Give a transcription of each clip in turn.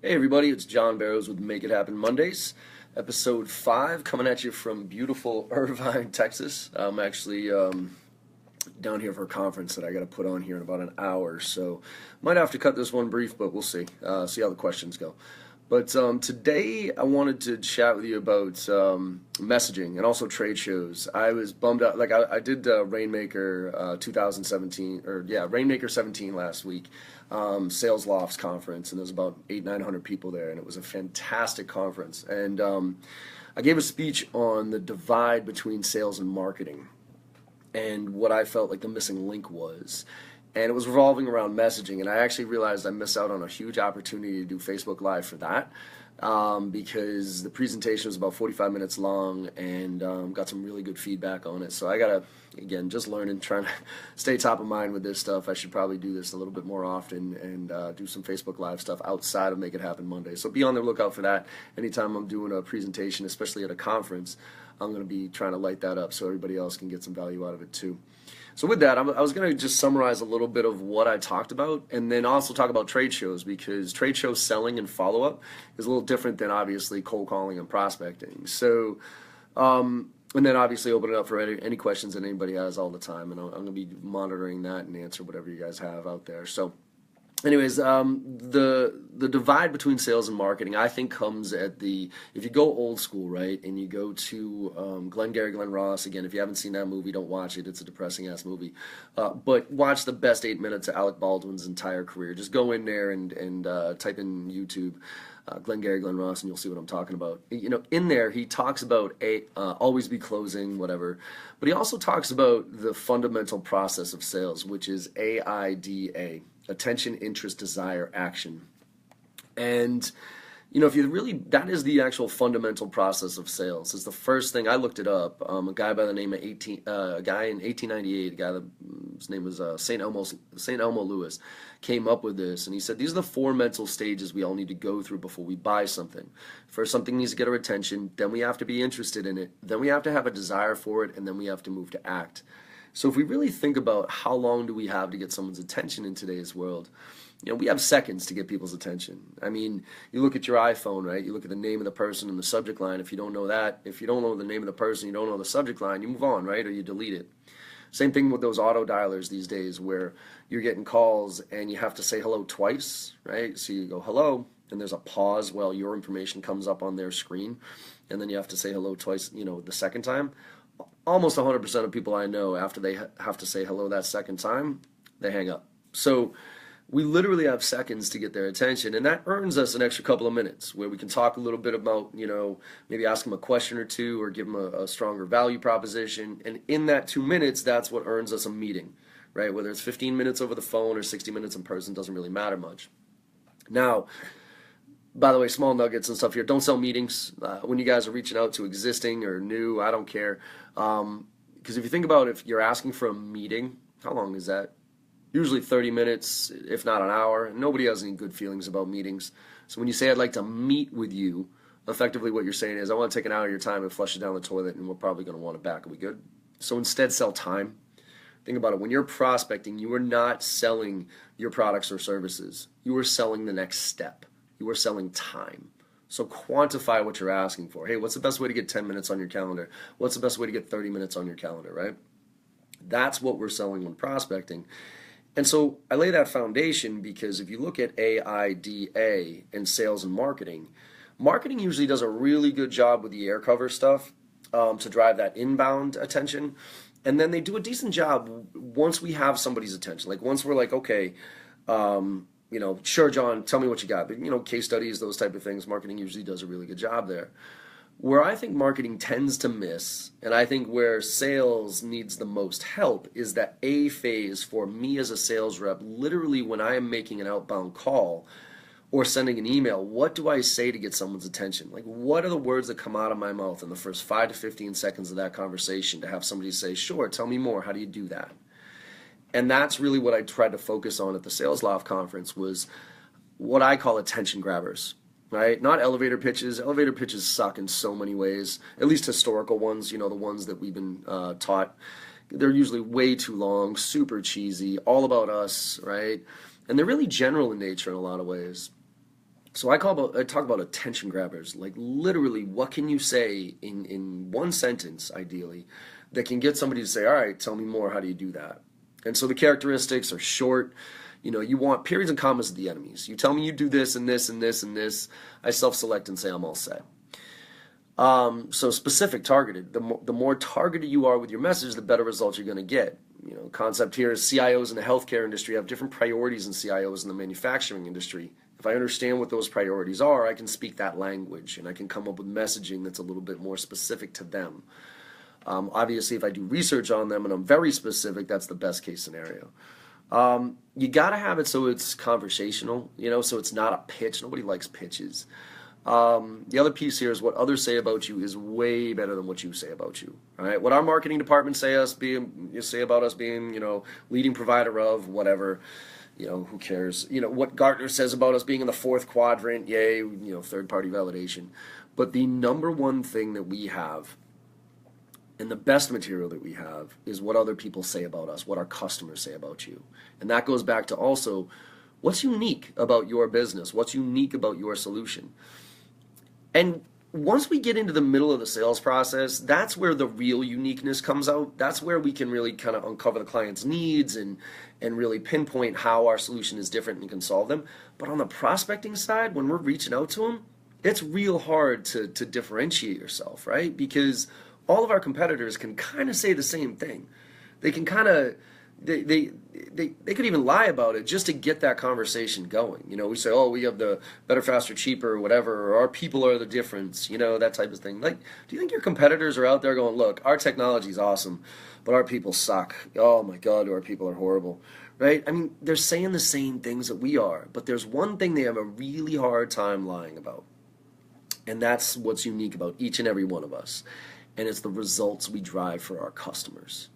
Hey everybody, it's John Barrows with Make It Happen Mondays, episode 5, coming at you from beautiful Irvine, Texas. I'm actually down here for a conference that I got to put on here in about an hour, so might have to cut this one brief, but we'll see. See how the questions go. But today I wanted to chat with you about messaging and also trade shows. I was bummed out. Like I did Rainmaker 2017, or yeah, Rainmaker 17 last week, Sales Lofts conference, and there was about 900 people there, and it was a fantastic conference. And I gave a speech on the divide between sales and marketing and what I felt like the missing link was. And it was revolving around messaging, and I actually realized I missed out on a huge opportunity to do Facebook Live for that, because the presentation was about 45 minutes long, and got some really good feedback on it. So I gotta, again, just learning, trying to stay top of mind with this stuff. I should probably do this a little bit more often and do some Facebook Live stuff outside of Make It Happen Monday. So be on the lookout for that. Anytime I'm doing a presentation, especially at a conference, I'm going to be trying to light that up so everybody else can get some value out of it too. So with that, I was going to just summarize a little bit of what I talked about, and then also talk about trade shows, because trade show selling and follow-up is a little different than obviously cold calling and prospecting. So, and then obviously open it up for any questions that anybody has all the time, and I'm going to be monitoring that and answer whatever you guys have out there. So anyways, the divide between sales and marketing, I think, comes at if you go old school, right, and you go to Glenn Ross. Again, if you haven't seen that movie, don't watch it. It's a depressing ass movie. But watch the best 8 minutes of Alec Baldwin's entire career. Just go in there and type in YouTube Glenn Ross, and you'll see what I'm talking about. You know, in there he talks about always be closing, whatever, but he also talks about the fundamental process of sales, which is AIDA. Attention, interest, desire, action. And you know, if you really, that is the actual fundamental process of sales. It's the first thing. I looked it up. A guy by the name of a guy in 1898, a guy that his name was St. Elmo Lewis, came up with this, and he said these are the 4 mental stages we all need to go through before we buy something. First, something needs to get our attention. Then we have to be interested in it. Then we have to have a desire for it, and then we have to move to act. So if we really think about how long do we have to get someone's attention in today's world, you know, we have seconds to get people's attention. I mean, you look at your iPhone, right? You look at the name of the person and the subject line. If you don't know that, if you don't know the name of the person, you don't know the subject line, you move on, right? Or you delete it. Same thing with those auto dialers these days, where you're getting calls and you have to say hello twice, right? So you go hello, and there's a pause while your information comes up on their screen, and then you have to say hello twice, you know, the second time. Almost 100% of people I know, after they have to say hello that second time, they hang up. So we literally have seconds to get their attention, and that earns us an extra couple of minutes where we can talk a little bit about, you know, maybe ask them a question or two or give them a stronger value proposition. And in that 2 minutes, that's what earns us a meeting, right? Whether it's 15 minutes over the phone or 60 minutes in person, doesn't really matter much. Now, by the way, small nuggets and stuff here. Don't sell meetings when you guys are reaching out to existing or new. I don't care. Because if you think about it, if you're asking for a meeting, how long is that? Usually 30 minutes, if not an hour. And nobody has any good feelings about meetings. So when you say I'd like to meet with you, effectively what you're saying is I want to take an hour of your time and flush it down the toilet, and we're probably going to want it back. Are we good? So instead, sell time. Think about it. When you're prospecting, you are not selling your products or services. You are selling the next step. You are selling time. So quantify what you're asking for. Hey, what's the best way to get 10 minutes on your calendar? What's the best way to get 30 minutes on your calendar, right? That's what we're selling when prospecting. And so I lay that foundation because if you look at AIDA in sales and marketing, marketing usually does a really good job with the air cover stuff to drive that inbound attention. And then they do a decent job once we have somebody's attention. Like once we're like, okay, you know, sure, John, tell me what you got. But, you know, case studies, those type of things, marketing usually does a really good job there. Where I think marketing tends to miss, and I think where sales needs the most help, is that A phase for me as a sales rep, literally when I am making an outbound call or sending an email, what do I say to get someone's attention? Like, what are the words that come out of my mouth in the first 5 to 15 seconds of that conversation to have somebody say, sure, tell me more, how do you do that? And that's really what I tried to focus on at the Sales Loft conference, was what I call attention grabbers, right? Not elevator pitches. Elevator pitches suck in so many ways, at least historical ones, you know, the ones that we've been taught. They're usually way too long, super cheesy, all about us, right? And they're really general in nature in a lot of ways. So I talk about attention grabbers, like literally what can you say in one sentence, ideally, that can get somebody to say, all right, tell me more, how do you do that? And so the characteristics are short. You want periods and commas are the enemies. You tell me you do this and this and this and this, I self-select and say I'm all set. So specific, targeted. The more targeted you are with your message, the better results you're going to get. Concept here is CIOs in the healthcare industry have different priorities than CIOs in the manufacturing industry. If I understand what those priorities are, I can speak that language and I can come up with messaging that's a little bit more specific to them. Obviously, if I do research on them and I'm very specific, that's the best case scenario. You got to have it so it's conversational, so it's not a pitch. Nobody likes pitches. The other piece here is what others say about you is way better than what you say about you. All right, what our marketing department say about us being, leading provider of whatever. Who cares? What Gartner says about us being in the fourth quadrant, yay, third-party validation. But the number one thing that we have and the best material that we have is what other people say about us, what our customers say about you. And that goes back to also what's unique about your business, what's unique about your solution. And once we get into the middle of the sales process, that's where the real uniqueness comes out. That's where we can really kind of uncover the client's needs and really pinpoint how our solution is different and can solve them. But on the prospecting side, when we're reaching out to them, it's real hard to differentiate yourself, right? Because all of our competitors can kind of say the same thing. They can kind of they could even lie about it just to get that conversation going. We say, oh, we have the better, faster, cheaper, or whatever, or our people are the difference, that type of thing. Like, do you think your competitors are out there going, look, our technology is awesome, but our people suck. Oh my God, our people are horrible, right? I mean, they're saying the same things that we are, but there's one thing they have a really hard time lying about, and that's what's unique about each and every one of us, and it's the results we drive for our customers.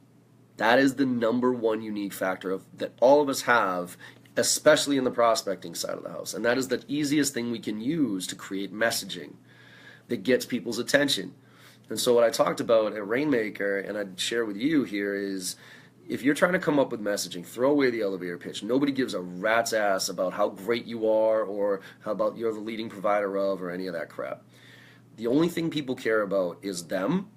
That is the number one unique factor that all of us have, especially in the prospecting side of the house. And that is the easiest thing we can use to create messaging that gets people's attention. And so what I talked about at Rainmaker, and I'd share with you here, is if you're trying to come up with messaging, throw away the elevator pitch. Nobody gives a rat's ass about how great you are or how about you're the leading provider of or any of that crap. The only thing people care about is them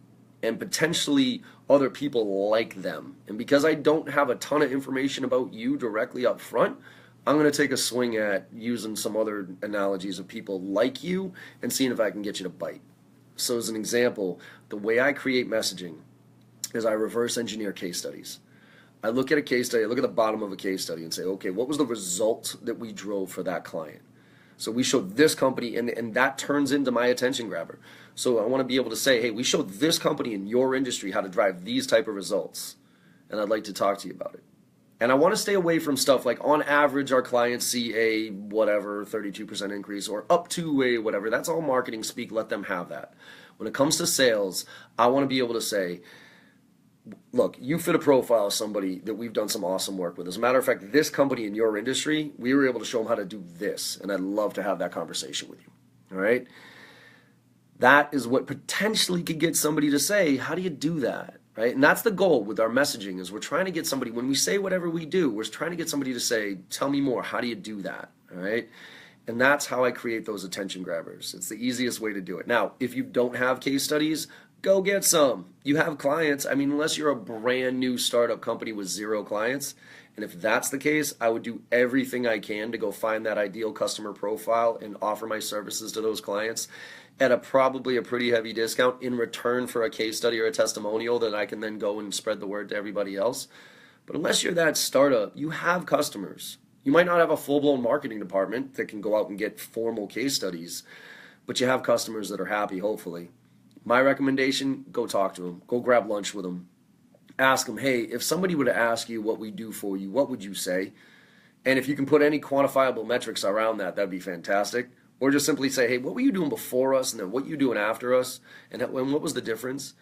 and potentially other people like them. And because I don't have a ton of information about you directly up front, I'm going to take a swing at using some other analogies of people like you and seeing if I can get you to bite. So as an example, the way I create messaging is I reverse engineer case studies. I look at a case study, I look at the bottom of a case study and say, okay, what was the result that we drove for that client? So we showed this company, and that turns into my attention grabber. So I want to be able to say, hey, we showed this company in your industry how to drive these type of results, and I'd like to talk to you about it. And I want to stay away from stuff like, on average, our clients see a whatever 32% increase or up to a whatever. That's all marketing speak. Let them have that. When it comes to sales, I want to be able to say, look, you fit a profile of somebody that we've done some awesome work with. As a matter of fact, this company in your industry, we were able to show them how to do this, and I'd love to have that conversation with you. All right? That is what potentially could get somebody to say, how do you do that? Right? And that's the goal with our messaging, is we're trying to get somebody, when we say whatever we do, we're trying to get somebody to say, tell me more, how do you do that? All right? And that's how I create those attention grabbers. It's the easiest way to do it. Now, if you don't have case studies, go get some. You have clients. I mean, unless you're a brand new startup company with 0 clients, and if that's the case, I would do everything I can to go find that ideal customer profile and offer my services to those clients at probably a pretty heavy discount in return for a case study or a testimonial that I can then go and spread the word to everybody else. But unless you're that startup, you have customers. You might not have a full-blown marketing department that can go out and get formal case studies, but you have customers that are happy, hopefully. My recommendation, go talk to them. Go grab lunch with them. Ask them, hey, if somebody were to ask you what we do for you, what would you say? And if you can put any quantifiable metrics around that, that'd be fantastic. Or just simply say, hey, what were you doing before us, and then what you doing after us, and what was the difference?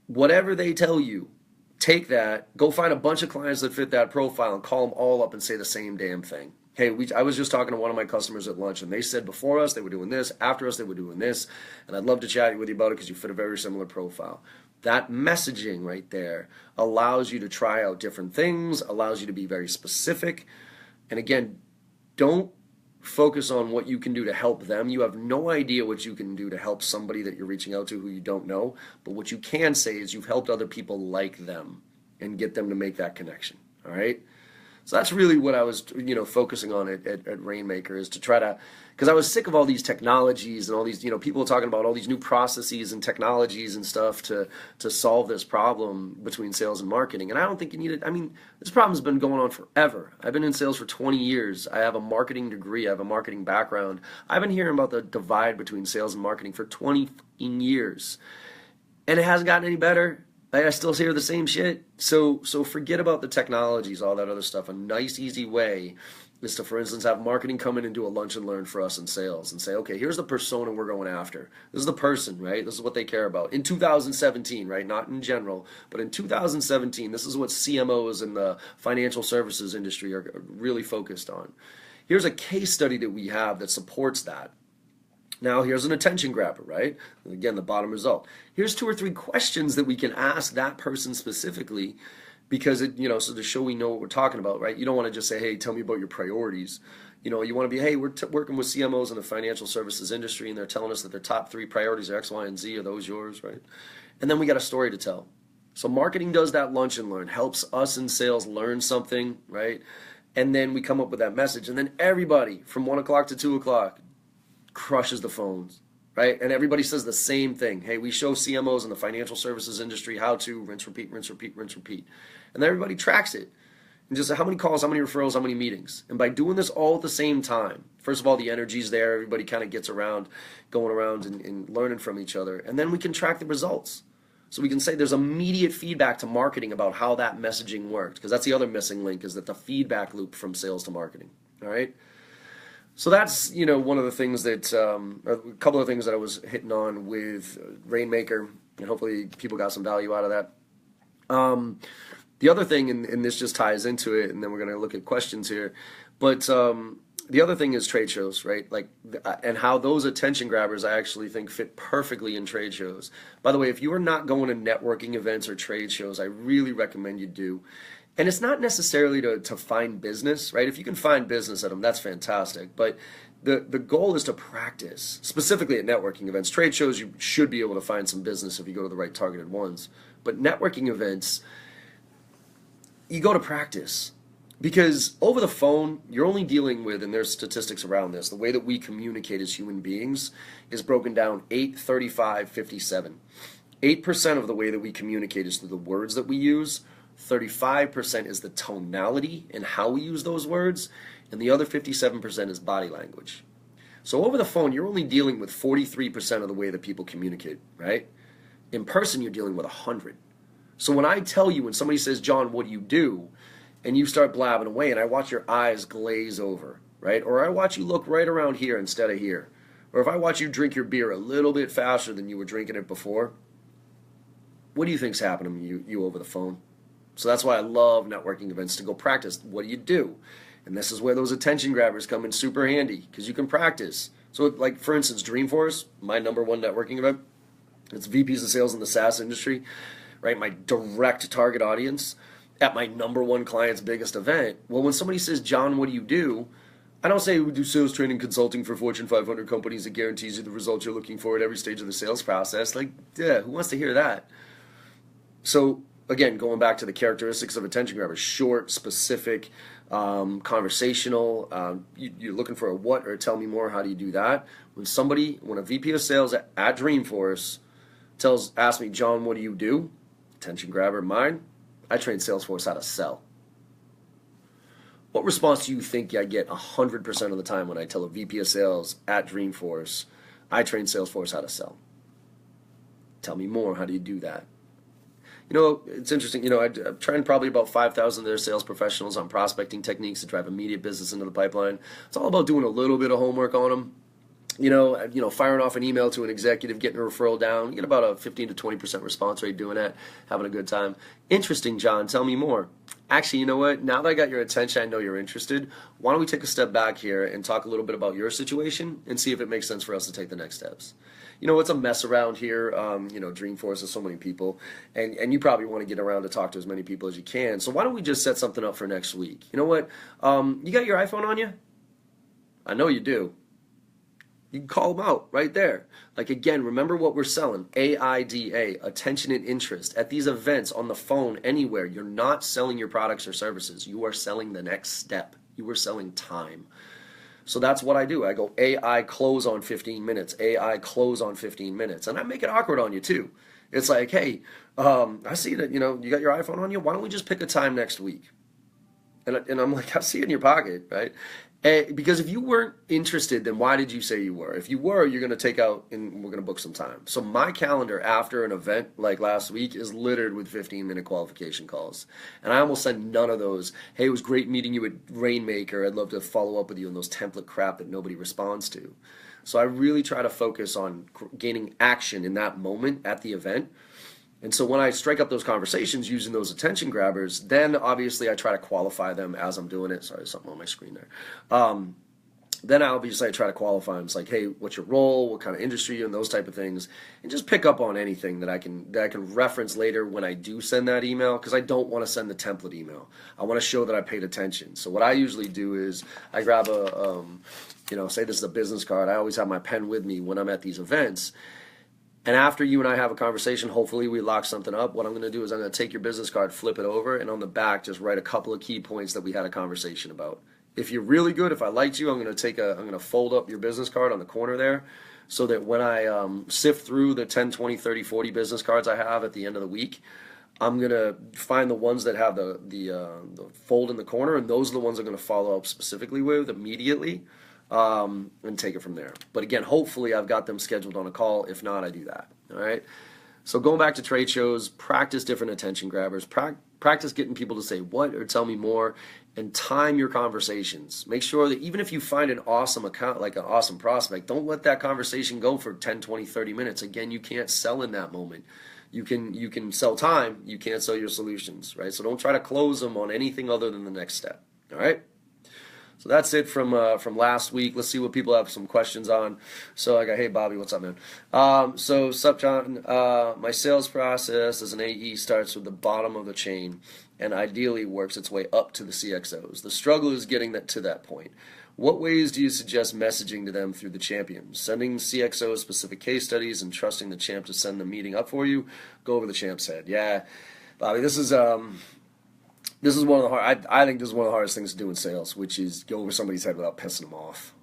Whatever they tell you, take that, go find a bunch of clients that fit that profile and call them all up and say the same damn thing. Hey, I was just talking to one of my customers at lunch, and they said before us they were doing this, after us they were doing this, and I'd love to chat with you about it because you fit a very similar profile. That messaging right there allows you to try out different things, allows you to be very specific, and again, don't focus on what you can do to help them. You have no idea what you can do to help somebody that you're reaching out to who you don't know, but what you can say is you've helped other people like them and get them to make that connection, all right? So that's really what I was, focusing on at Rainmaker, is to try to, because I was sick of all these technologies and all these, people talking about all these new processes and technologies and stuff to solve this problem between sales and marketing. And I don't think you need it. I mean, this problem's been going on forever. I've been in sales for 20 years. I have a marketing degree. I have a marketing background. I've been hearing about the divide between sales and marketing for 20 years. And it hasn't gotten any better. I still hear the same shit. So forget about the technologies, all that other stuff. A nice, easy way is to, for instance, have marketing come in and do a lunch and learn for us in sales and say, okay, here's the persona we're going after. This is the person, right? This is what they care about. In 2017, right? Not in general, but in 2017, this is what CMOs in the financial services industry are really focused on. Here's a case study that we have that supports that. Now, here's an attention grabber, right? Again, the bottom result. Here's 2 or 3 questions that we can ask that person specifically, because so to show we know what we're talking about, right? You don't want to just say, hey, tell me about your priorities. You want to be, hey, we're working with CMOs in the financial services industry, and they're telling us that their top 3 priorities are X, Y, and Z. Are those yours, right? And then we got a story to tell. So marketing does that lunch and learn, helps us in sales learn something, right? And then we come up with that message, and then everybody from 1 o'clock to 2 o'clock crushes the phones, right? And everybody says the same thing. Hey, we show CMOs in the financial services industry how to rinse, repeat, rinse, repeat, rinse, repeat. And then everybody tracks it. And just how many calls, how many referrals, how many meetings. And by doing this all at the same time, first of all, the energy's there. Everybody kind of gets around, going around and learning from each other. And then we can track the results. So we can say there's immediate feedback to marketing about how that messaging worked. Because that's the other missing link, is that the feedback loop from sales to marketing. All right? So that's, one of the things that, a couple of things that I was hitting on with Rainmaker, and hopefully people got some value out of that. The other thing, and this just ties into it, and then we're going to look at questions here, but the other thing is trade shows, right? And how those attention grabbers, I actually think, fit perfectly in trade shows. By the way, if you are not going to networking events or trade shows, I really recommend you do. And it's not necessarily to find business, right? If you can find business at them, that's fantastic. But the goal is to practice, specifically at networking events. Trade shows, you should be able to find some business if you go to the right targeted ones. But networking events, you go to practice. Because over the phone, you're only dealing with, and there's statistics around this, the way that we communicate as human beings is broken down 8, 35, 57. 8% of the way that we communicate is through the words that we use. 35% is the tonality and how we use those words, and the other 57% is body language. So over the phone, you're only dealing with 43% of the way that people communicate, right? In person, you're dealing with 100. So when I tell you, when somebody says, John, what do you do? And you start blabbing away, and I watch your eyes glaze over, right? Or I watch you look right around here instead of here. Or if I watch you drink your beer a little bit faster than you were drinking it before, what do you think's happening to you over the phone? So that's why I love networking events, to go practice. What do you do? And this is where those attention grabbers come in super handy, because you can practice. So like, for instance, Dreamforce, my #1 networking event, it's VPs of sales in the SaaS industry, right? My direct target audience at my #1 client's biggest event. Well, when somebody says, John, what do you do? I don't say we do sales training consulting for Fortune 500 companies that guarantees you the results you're looking for at every stage of the sales process. Like, yeah, who wants to hear that? So again, going back to the characteristics of attention grabbers: short, specific, conversational. You're looking for a what or a tell me more. How do you do that? When a VP of sales at Dreamforce asks me, John, what do you do? Attention grabber mine. I train Salesforce how to sell. What response do you think I get 100% of the time when I tell a VP of sales at Dreamforce, I train Salesforce how to sell? Tell me more. How do you do that? It's interesting. I've trained probably about 5,000 of their sales professionals on prospecting techniques to drive immediate business into the pipeline. It's all about doing a little bit of homework on them. Firing off an email to an executive, getting a referral down. You get about a 15 to 20% response rate doing that, having a good time. Interesting, John. Tell me more. Actually, you know what? Now that I got your attention, I know you're interested. Why don't we take a step back here and talk a little bit about your situation and see if it makes sense for us to take the next steps. It's a mess around here. Dreamforce has so many people, and you probably want to get around to talk to as many people as you can. So why don't we just set something up for next week? You know what? You got your iPhone on you? I know you do. You can call them out right there. Like, again, remember what we're selling. AIDA, attention and interest. At these events, on the phone, anywhere, you're not selling your products or services. You are selling the next step. You are selling time. So that's what I do. I go, AI close on 15 minutes. AI close on 15 minutes. And I make it awkward on you too. It's like, hey, I see that, you got your iPhone on you. Why don't we just pick a time next week? And I'm like, I see it in your pocket, right? Because if you weren't interested, then why did you say you were? If you were, you're going to take out and we're going to book some time. So my calendar after an event like last week is littered with 15-minute qualification calls. And I almost send none of those, hey, it was great meeting you at Rainmaker. I'd love to follow up with you on those template crap that nobody responds to. So I really try to focus on gaining action in that moment at the event. And so when I strike up those conversations using those attention grabbers, then obviously I try to qualify them as I'm doing it. Sorry, there's something on my screen there. Then obviously I try to qualify them. It's like, hey, what's your role? What kind of industry? And those type of things. And just pick up on anything that I can reference later when I do send that email, because I don't want to send the template email. I want to show that I paid attention. So what I usually do is I grab say this is a business card. I always have my pen with me when I'm at these events. And after you and I have a conversation, hopefully we lock something up. What I'm going to do is I'm going to take your business card, flip it over, and on the back just write a couple of key points that we had a conversation about. If you're really good, if I liked you, I'm going to fold up your business card on the corner there, so that when I sift through the 10, 20, 30, 40 business cards I have at the end of the week, I'm going to find the ones that have the fold in the corner, and those are the ones I'm going to follow up specifically with immediately. And take it from there. But again, hopefully I've got them scheduled on a call. If not, I do that. All right. So going back to trade shows, practice different attention grabbers. Practice getting people to say what or tell me more, and time your conversations. Make sure that even if you find an awesome account, like an awesome prospect, don't let that conversation go for 10, 20, 30 minutes. Again, you can't sell in that moment. You can sell time. You can't sell your solutions, right? So don't try to close them on anything other than the next step. All right. So that's it from last week. Let's see what people have some questions on. So I got, hey Bobby, what's up, man? So sup, John? My sales process as an AE starts with the bottom of the chain and ideally works its way up to the CXOs. The struggle is getting that to that point. What ways do you suggest messaging to them through the champion? Sending CXOs specific case studies and trusting the champ to send the meeting up for you? Go over the champ's head. Yeah, Bobby, this is one of the hard. I think this is one of the hardest things to do in sales, which is go over somebody's head without pissing them off.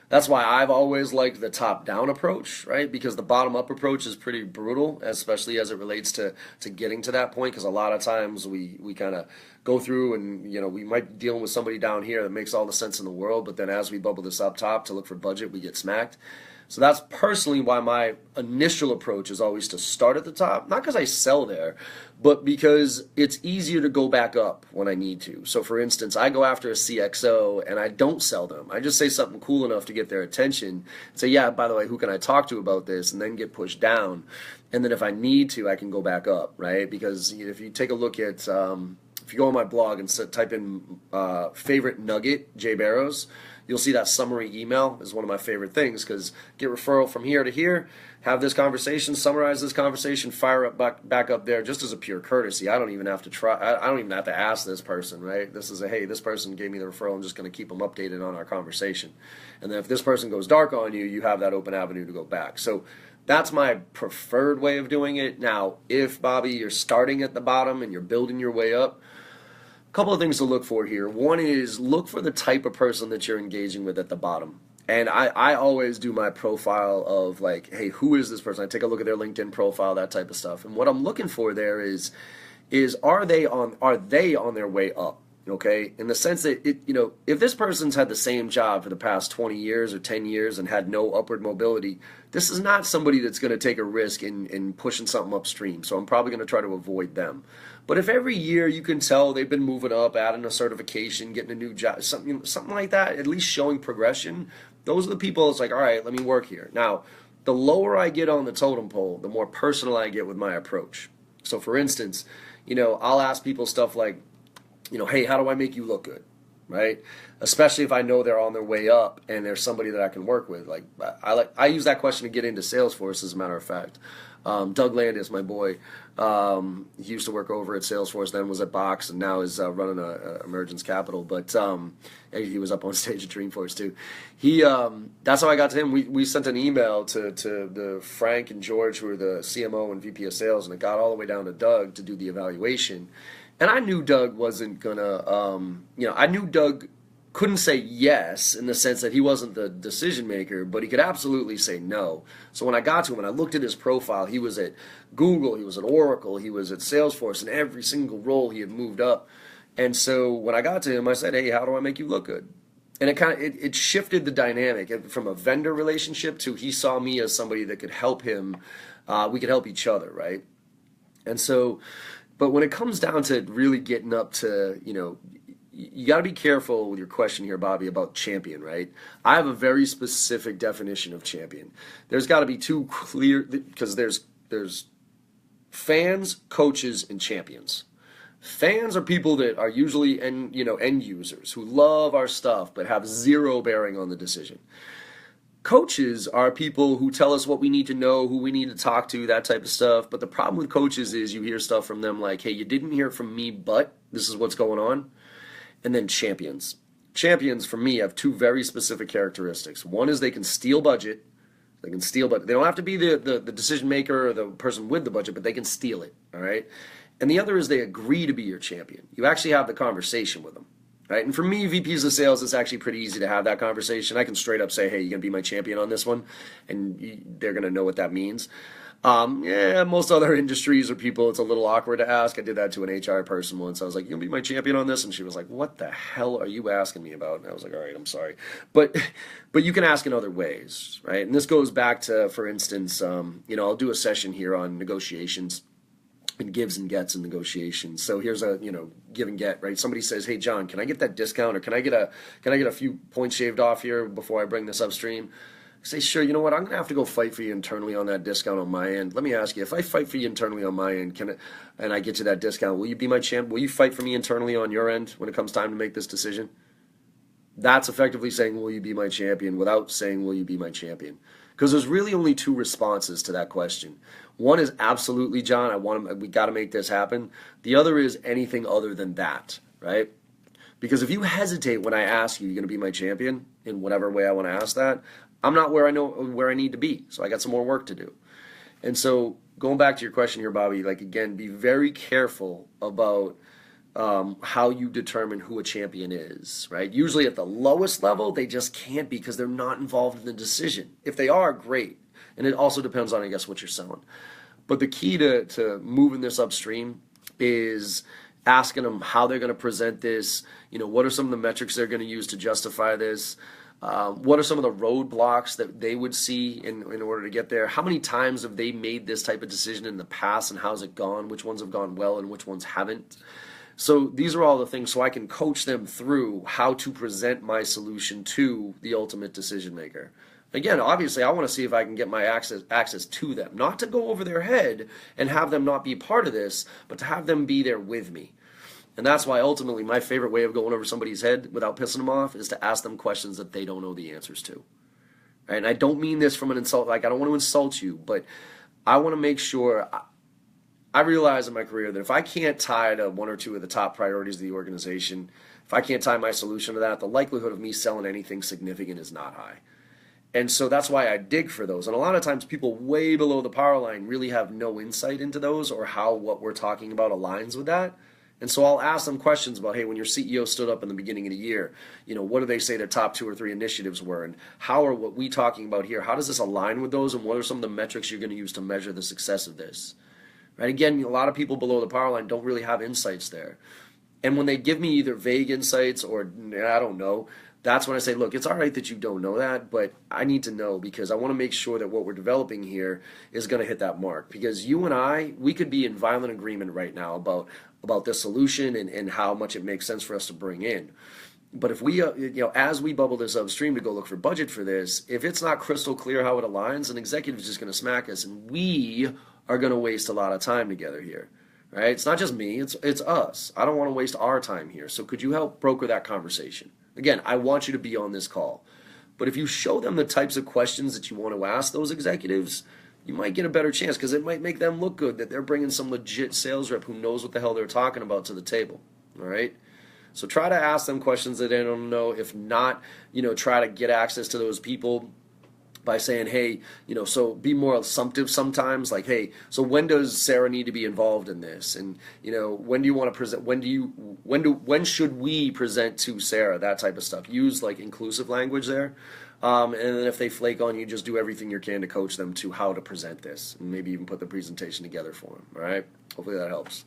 That's why I've always liked the top-down approach, right? Because the bottom-up approach is pretty brutal, especially as it relates to getting to that point. Because a lot of times we kind of go through and we might be dealing with somebody down here that makes all the sense in the world, but then as we bubble this up top to look for budget, we get smacked. So that's personally why my initial approach is always to start at the top, not because I sell there, but because it's easier to go back up when I need to. So for instance, I go after a CXO and I don't sell them. I just say something cool enough to get their attention and say, yeah, by the way, who can I talk to about this? And then get pushed down. And then if I need to, I can go back up, right? Because if you take a look at, if you go on my blog and type in favorite nugget, Jay Barrows, you'll see that summary email is one of my favorite things, because get referral from here to here, have this conversation, summarize this conversation, fire up back up there just as a pure courtesy. I don't even have to try. I don't even have to ask this person, right? This is hey, this person gave me the referral. I'm just going to keep them updated on our conversation. And then if this person goes dark on you, you have that open avenue to go back. So that's my preferred way of doing it. Now, if, Bobby, you're starting at the bottom and you're building your way up, couple of things to look for here. One is look for the type of person that you're engaging with at the bottom. And I always do my profile of like, hey, who is this person? I take a look at their LinkedIn profile, that type of stuff. And what I'm looking for there is are they on their way up? Okay, in the sense that if this person's had the same job for the past 20 years or 10 years and had no upward mobility, this is not somebody that's going to take a risk in pushing something upstream. So I'm probably going to try to avoid them. But if every year you can tell they've been moving up, adding a certification, getting a new job, something like that, at least showing progression, those are the people it's like, all right, let me work here. Now, the lower I get on the totem pole, the more personal I get with my approach. So for instance, I'll ask people stuff like, hey, how do I make you look good? right? Especially if I know they're on their way up and there's somebody that I can work with. Like I use that question to get into Salesforce, as a matter of fact. Doug Landis, my boy, he used to work over at Salesforce, then was at Box, and now is running Emergence Capital. But he was up on stage at Dreamforce too. That's how I got to him. We sent an email to the Frank and George, who are the CMO and VP of Sales, and it got all the way down to Doug to do the evaluation. And I knew Doug wasn't gonna, I knew Doug couldn't say yes in the sense that he wasn't the decision maker, but he could absolutely say no. So when I got to him and I looked at his profile, he was at Google, he was at Oracle, he was at Salesforce, and every single role he had moved up. And so when I got to him, I said, hey, how do I make you look good? And it shifted the dynamic from a vendor relationship to he saw me as somebody that could help him. We could help each other, right? And so, but when it comes down to really getting up to, you got to be careful with your question here, Bobby, about champion, right? I have a very specific definition of champion. There's got to be two clear, because there's fans, coaches, and champions. Fans are people that are usually end users who love our stuff but have zero bearing on the decision. Coaches are people who tell us what we need to know, who we need to talk to, that type of stuff. But the problem with coaches is you hear stuff from them like, hey, you didn't hear it from me, but this is what's going on. And then champions. Champions, for me, have two very specific characteristics. One is they can steal budget. They can steal budget. They don't have to be the decision maker or the person with the budget, but they can steal it, all right? And the other is they agree to be your champion. You actually have the conversation with them. Right? And for me, VPs of sales, it's actually pretty easy to have that conversation. I can straight up say, hey, you're going to be my champion on this one, and they're going to know what that means. Most other industries or people, it's a little awkward to ask. I did that to an HR person once. I was like, you'll be my champion on this? And she was like, what the hell are you asking me about? And I was like, all right, I'm sorry. But you can ask in other ways, right? And this goes back to, for instance, I'll do a session here on negotiations. And gives and gets in negotiations. So here's a give and get, right? Somebody says, hey John, can I get that discount, or can I get a few points shaved off here before I bring this upstream? I say, sure, you know what, I'm gonna have to go fight for you internally on that discount on my end. Let me ask you, if I fight for you internally on my end, and I get you that discount, will you be my champ? Will you fight for me internally on your end when it comes time to make this decision? That's effectively saying, will you be my champion, without saying, will you be my champion? Because there's really only two responses to that question. One is absolutely, John, we got to make this happen. The other is anything other than that, right? Because if you hesitate when I ask you, you're going to be my champion in whatever way I want to ask that, I'm not where I need to be. So I got some more work to do. And so going back to your question here, Bobby, like again, be very careful about how you determine who a champion is, right? Usually at the lowest level, they just can't be because they're not involved in the decision. If they are, great. And it also depends on, I guess, what you're selling. But the key to moving this upstream is asking them how they're going to present this. What are some of the metrics they're going to use to justify this? What are some of the roadblocks that they would see in order to get there? How many times have they made this type of decision in the past, and how's it gone? Which ones have gone well and which ones haven't? So these are all the things so I can coach them through how to present my solution to the ultimate decision maker. Again, obviously, I want to see if I can get my access to them. Not to go over their head and have them not be part of this, but to have them be there with me. And that's why ultimately my favorite way of going over somebody's head without pissing them off is to ask them questions that they don't know the answers to. Right? And I don't mean this from an insult. Like, I don't want to insult you, but I want to make sure. I realize in my career that if I can't tie to one or two of the top priorities of the organization, if I can't tie my solution to that, the likelihood of me selling anything significant is not high. And so that's why I dig for those. And a lot of times people way below the power line really have no insight into those or how what we're talking about aligns with that. And so I'll ask them questions about, hey, when your CEO stood up in the beginning of the year, what do they say their top 2 or 3 initiatives were? And how are what we talking about here, how does this align with those? And what are some of the metrics you're going to use to measure the success of this? Right? Again, a lot of people below the power line don't really have insights there. And when they give me either vague insights or I don't know, that's when I say, look, it's all right that you don't know that, but I need to know because I want to make sure that what we're developing here is going to hit that mark. Because you and we could be in violent agreement right now about this solution and how much it makes sense for us to bring in. But if we, as we bubble this upstream to go look for budget for this, if it's not crystal clear how it aligns, an executive is just going to smack us, and we are going to waste a lot of time together here. right? It's not just me, it's us. I don't want to waste our time here. So could you help broker that conversation? Again, I want you to be on this call. But if you show them the types of questions that you want to ask those executives, you might get a better chance because it might make them look good that they're bringing some legit sales rep who knows what the hell they're talking about to the table, all right? So try to ask them questions that they don't know. If not, try to get access to those people by saying, hey, so be more assumptive sometimes, like, hey, so when does Sarah need to be involved in this? And, when do you want to present, when should we present to Sarah, that type of stuff. Use like inclusive language there. And then if they flake on you, just do everything you can to coach them to how to present this and maybe even put the presentation together for them, all right? Hopefully that helps.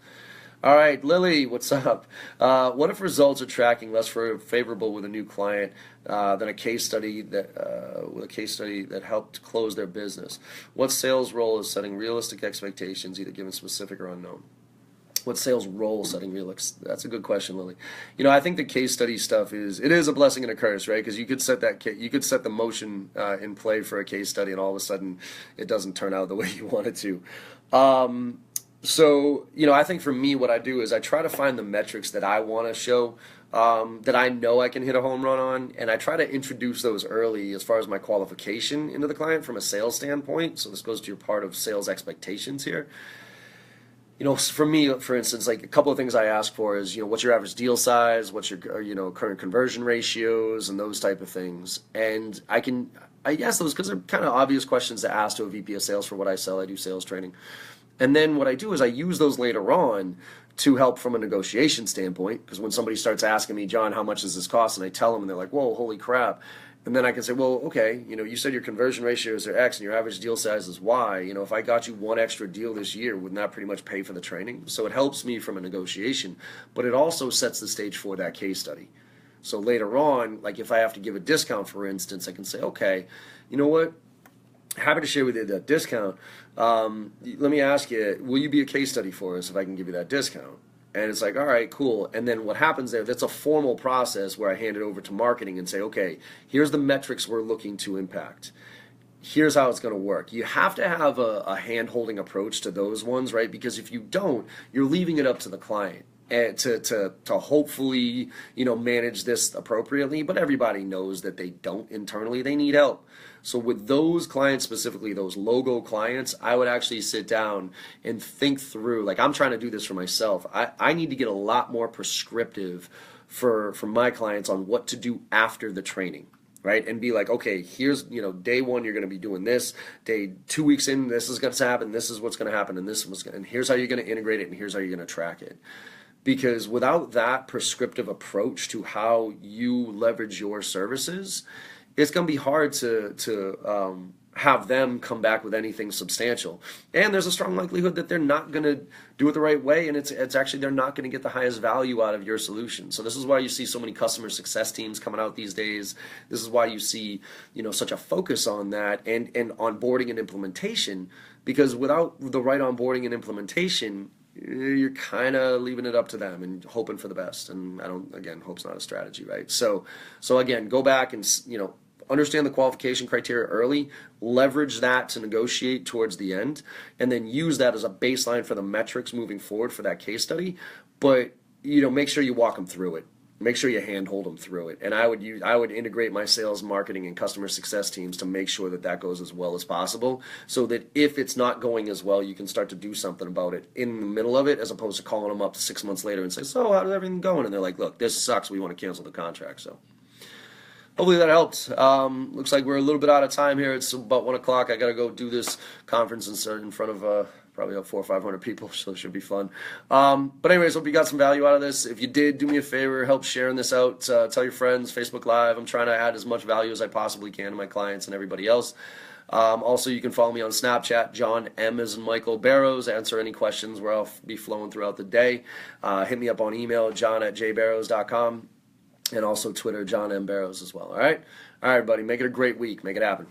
All right, Lily, what's up? What if results are tracking less favorable with a new client than a case study that helped close their business? What sales role is setting realistic expectations, either given specific or unknown? What sales role setting realistic? That's a good question, Lily. I think the case study stuff is a blessing and a curse, right? Because you could set the motion in play for a case study, and all of a sudden it doesn't turn out the way you want it to. So, I think for me, what I do is I try to find the metrics that I want to show, that I know I can hit a home run on, and I try to introduce those early as far as my qualification into the client from a sales standpoint. So this goes to your part of sales expectations here. For me, for instance, like a couple of things I ask for is, what's your average deal size, what's your, current conversion ratios, and those type of things. And I ask those because they're kind of obvious questions to ask to a VP of sales for what I sell. I do sales training. And then what I do is I use those later on to help from a negotiation standpoint, because when somebody starts asking me, John, how much does this cost? And I tell them, and they're like, whoa, holy crap. And then I can say, well, okay, you said your conversion ratios are X and your average deal size is Y. If I got you one extra deal this year, wouldn't that pretty much pay for the training? So it helps me from a negotiation, but it also sets the stage for that case study. So later on, like if I have to give a discount, for instance, I can say, okay, you know what? Happy to share with you that discount. Let me ask you, will you be a case study for us if I can give you that discount? And it's like, all right, cool. And then what happens there, that's a formal process where I hand it over to marketing and say, okay, here's the metrics we're looking to impact. Here's how it's going to work. You have to have a hand-holding approach to those ones, right? Because if you don't, you're leaving it up to the client and to hopefully, manage this appropriately. But everybody knows that they don't internally. They need help. So with those clients, specifically those logo clients, I would actually sit down and think through, like I'm trying to do this for myself. I need to get a lot more prescriptive for my clients on what to do after the training, right? And be like, okay, here's, day one, you're going to be doing this. Day 2 weeks in, this is going to happen. This is what's going to happen. And here's how you're going to integrate it. And here's how you're going to track it. Because without that prescriptive approach to how you leverage your services, it's going to be hard to have them come back with anything substantial. And there's a strong likelihood that they're not going to do it the right way, and it's actually they're not going to get the highest value out of your solution. So this is why you see so many customer success teams coming out these days. This is why you see, such a focus on that and onboarding and implementation, because without the right onboarding and implementation, you're kind of leaving it up to them and hoping for the best. And hope's not a strategy, right? So again, go back and, understand the qualification criteria early, leverage that to negotiate towards the end, and then use that as a baseline for the metrics moving forward for that case study. But, make sure you walk them through it. Make sure you handhold them through it. And I would integrate my sales, marketing, and customer success teams to make sure that goes as well as possible, so that if it's not going as well, you can start to do something about it in the middle of it, as opposed to calling them up 6 months later and say, so how's everything going? And they're like, look, this sucks. We want to cancel the contract. So hopefully that helped. Looks like we're a little bit out of time here. It's about 1 o'clock. I got to go do this conference in front of probably about 400 or 500 people, so it should be fun. But anyways, hope you got some value out of this. If you did, do me a favor, help sharing this out. Tell your friends, Facebook Live. I'm trying to add as much value as I possibly can to my clients and everybody else. Also, you can follow me on Snapchat, John M. as in Michael Barrows. Answer any questions where I'll be flowing throughout the day. Hit me up on email, john@jbarrows.com. And also Twitter, John M. Barrows as well. All right, buddy. Make it a great week. Make it happen.